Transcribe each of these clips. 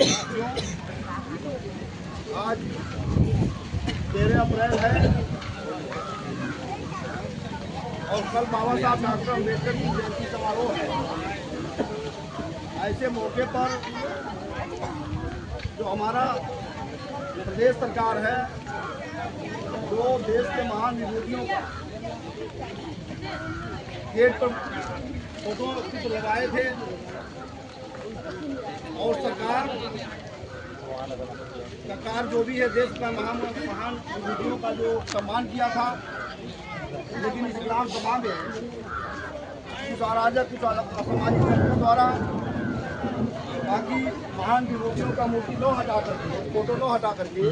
आज 13 अप्रैल है और कल बाबा साहब डॉक्टर अम्बेडकर की जयंती समारोह है। ऐसे मौके पर जो हमारा प्रदेश सरकार है, जो देश के महान विभूतियों का गेट पर फोटो चित्र लगाए थे और सरकार जो भी है देश का महान विभूतियों का जो सम्मान किया था, लेकिन इस ग्राम सभा में कुछ अराजक, कुछ असामाजिक तत्वों द्वारा बाकी महान विभूतियों का मूर्ति लो हटा करके, फोटो लो हटा करके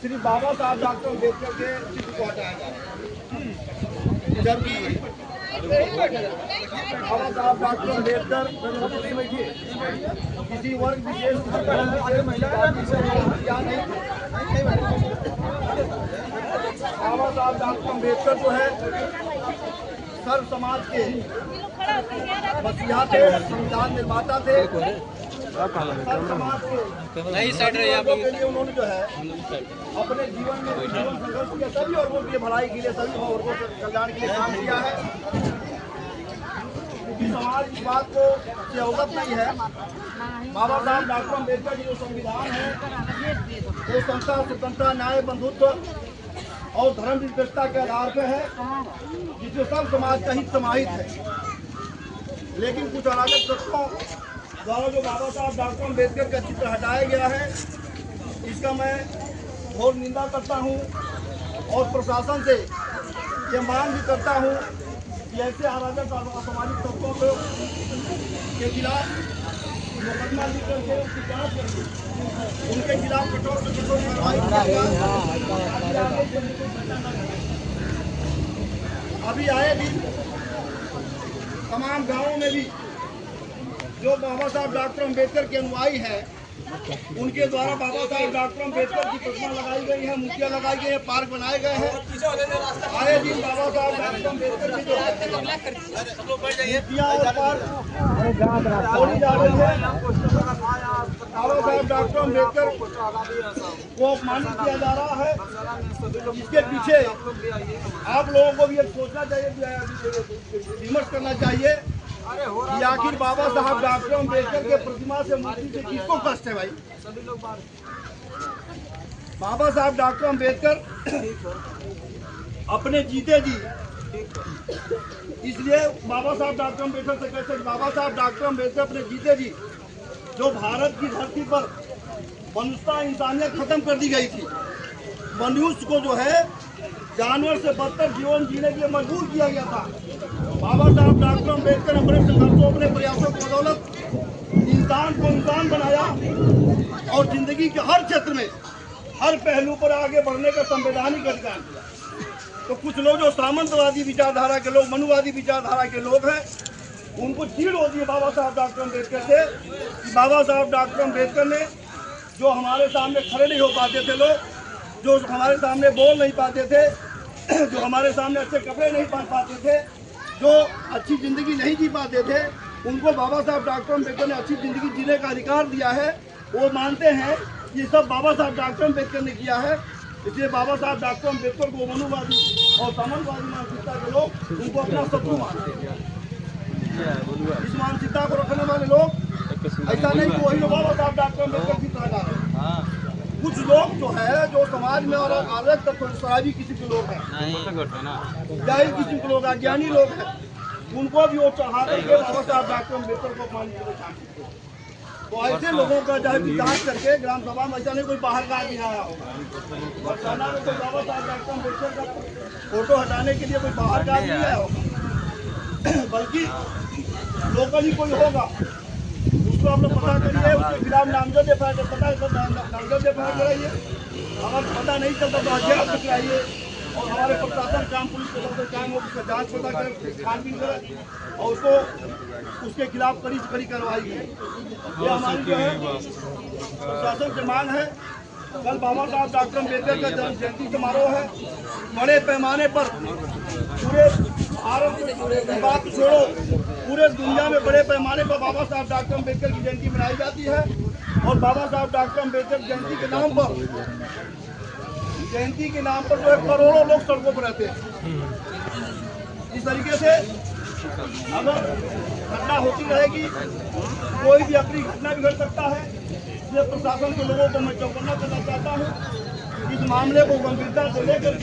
सिर्फ बाबा साहब डॉक्टर अम्बेडकर के चित्र को हटाया जा रहा है। जबकि बाबा साहब डॉक्टर अम्बेडकर किसी वर्ग विशेष या नहीं, बाबा साहब डॉक्टर अम्बेडकर जो है सर्व समाज के मसीहा थे, संविधान निर्माता थे। सर्व समाज के लोगों के लिए उन्होंने जो है अपने जीवन में संघर्ष किया, सभी वर्गों की भलाई के लिए, सभी वर्गों के कल्याण के लिए काम किया है। क्योंकि समाज इस बात को से अवगत नहीं है, बाबा साहब डॉक्टर अम्बेडकर की जो संविधान है वो समता, स्वतंत्रता, न्याय, बंधुत्व और धर्म निरपेक्षता के आधार पर है, जिसमें सब समाज का हित समाहित है। लेकिन कुछ अराजक तत्वों द्वारा जो बाबा साहब डॉक्टर अम्बेडकर का चित्र हटाया गया है, इसका मैं बहुत निंदा करता हूं और प्रशासन से ये मांग भी करता हूं कि ऐसे अराजक असामाजिक तत्वों के खिलाफ मुकदमा लिख करके उसकी जांच करके उनके खिलाफ कठोर से कठोर कार्रवाई की। अभी आए दिन तमाम गांवों में भी जो बाबा साहब डॉक्टर अम्बेडकर के अनुयायी हैं, उनके द्वारा बाबा साहब डॉक्टर अम्बेडकर की प्रतिमा लगाई गई है, मूर्तियां लगाई गई है, पार्क बनाए गए हैं। आए दिन बाबा साहब डॉक्टर अम्बेडकर की जो मूर्तियां और पार्क तोड़ी जा रही है। बाबा साहब डॉक्टर अम्बेडकर को अपमानित किया जा रहा है। इसके पीछे आप लोगों को भी एक सोचना चाहिए, विमर्श करना चाहिए कि आखिर बाबा साहब डॉक्टर अम्बेडकर के प्रतिमा से, मूर्ति से किसको कष्ट है भाई? बाबा साहब डॉक्टर अम्बेडकर अपने जीते जी, इसलिए बाबा साहब डॉक्टर अम्बेडकर से कहते हैं, बाबा साहब डॉक्टर अम्बेडकर अपने जीते जी जो भारत की धरती पर मनुष्यता, इंसानियत खत्म कर दी गई थी, मनुष्य को जो है जानवर से बदतर जीवन जीने के लिए मजबूर किया गया था। बाबा साहब डॉक्टर अम्बेडकर अपने संघर्षों, अपने प्रयासों की बदौलत इंसान को इंसान बनाया और जिंदगी के हर क्षेत्र में, हर पहलू पर आगे बढ़ने का संवैधानिक अधिकार दिया। तो कुछ लोग जो सामंतवादी विचारधारा के लोग, मनुवादी विचारधारा के लोग हैं, उनको चीड़ होती है बाबा साहब डॉक्टर अम्बेडकर से कि बाबा साहब डॉक्टर अम्बेडकर ने जो हमारे सामने खड़े नहीं हो पाते थे लोग, जो हमारे सामने बोल नहीं पाते थे, जो हमारे सामने अच्छे कपड़े नहीं पहन पाते थे, जो अच्छी ज़िंदगी नहीं जी पाते थे, उनको बाबा साहब डॉक्टर अम्बेडकर ने अच्छी ज़िंदगी जीने का अधिकार दिया है। वो मानते हैं ये सब बाबा साहब डॉक्टर अम्बेडकर ने किया है। इसलिए बाबा साहब डॉक्टर अम्बेडकर को मनुवादी और सामंतवादी मानसिकता के लोग उनको अपना शत्रु मानते हैं। इस मानसिकता को रखने वाले लोग ऐसा नहीं कि वही लोग बाबा साहब डॉक्टर अम्बेडकर की तरह हैं। कुछ लोग जो है, जो समाज में और अलग तत्व शराबी किस्म के लोग हैं, जाहिल किस्म के लोग, अज्ञानी लोग हैं, उनको भी वो चढ़ा करके बाबा साहब डॉक्टर अम्बेडकर को अपमानित करना चाहते हैं। तो ऐसे लोगों का चाहे विकास करके ग्राम सभा में, ऐसा नहीं कोई बाहर का आदमी आया होगा, बरसाना में कोई बाबा साहब डॉक्टर अम्बेडकर का फोटो हटाने के लिए कोई बाहर का आदमी आया होगा, बल्कि लोकल ही कोई होगा। उसको आप लोग पता करिए, उसके खिलाफ नामजद एफआईआर कराइए। अगर पता नहीं चलता तो अध्ययन कराइए और हमारे प्रशासन, काम पुलिस के तरफ से काम हो, उसका जाँच पता करें, छानबीन करें और उसको उसके खिलाफ कड़ी से कड़ी कार्रवाई की। ये हमारी जो है प्रशासन से मांग है। कल बाबा साहब डॉक्टर अम्बेडकर का जन्म जयंती समारोह है। बड़े पैमाने पर पूरे भारत की बात छोड़ो, पूरे दुनिया में बड़े पैमाने पर बाबा साहब डॉक्टर अम्बेडकर की जयंती मनाई जाती है। और बाबा साहब डॉक्टर अम्बेडकर जयंती के नाम पर जो है करोड़ों लोग सड़कों पर रहते हैं। इस तरीके से अगर घटना होती रहेगी, कोई भी अपनी घटना भी घट सकता है। इसलिए प्रशासन के लोगों को मैं चौकन्ना करना चाहता हूँ, इस मामले को गंभीरता से लेकर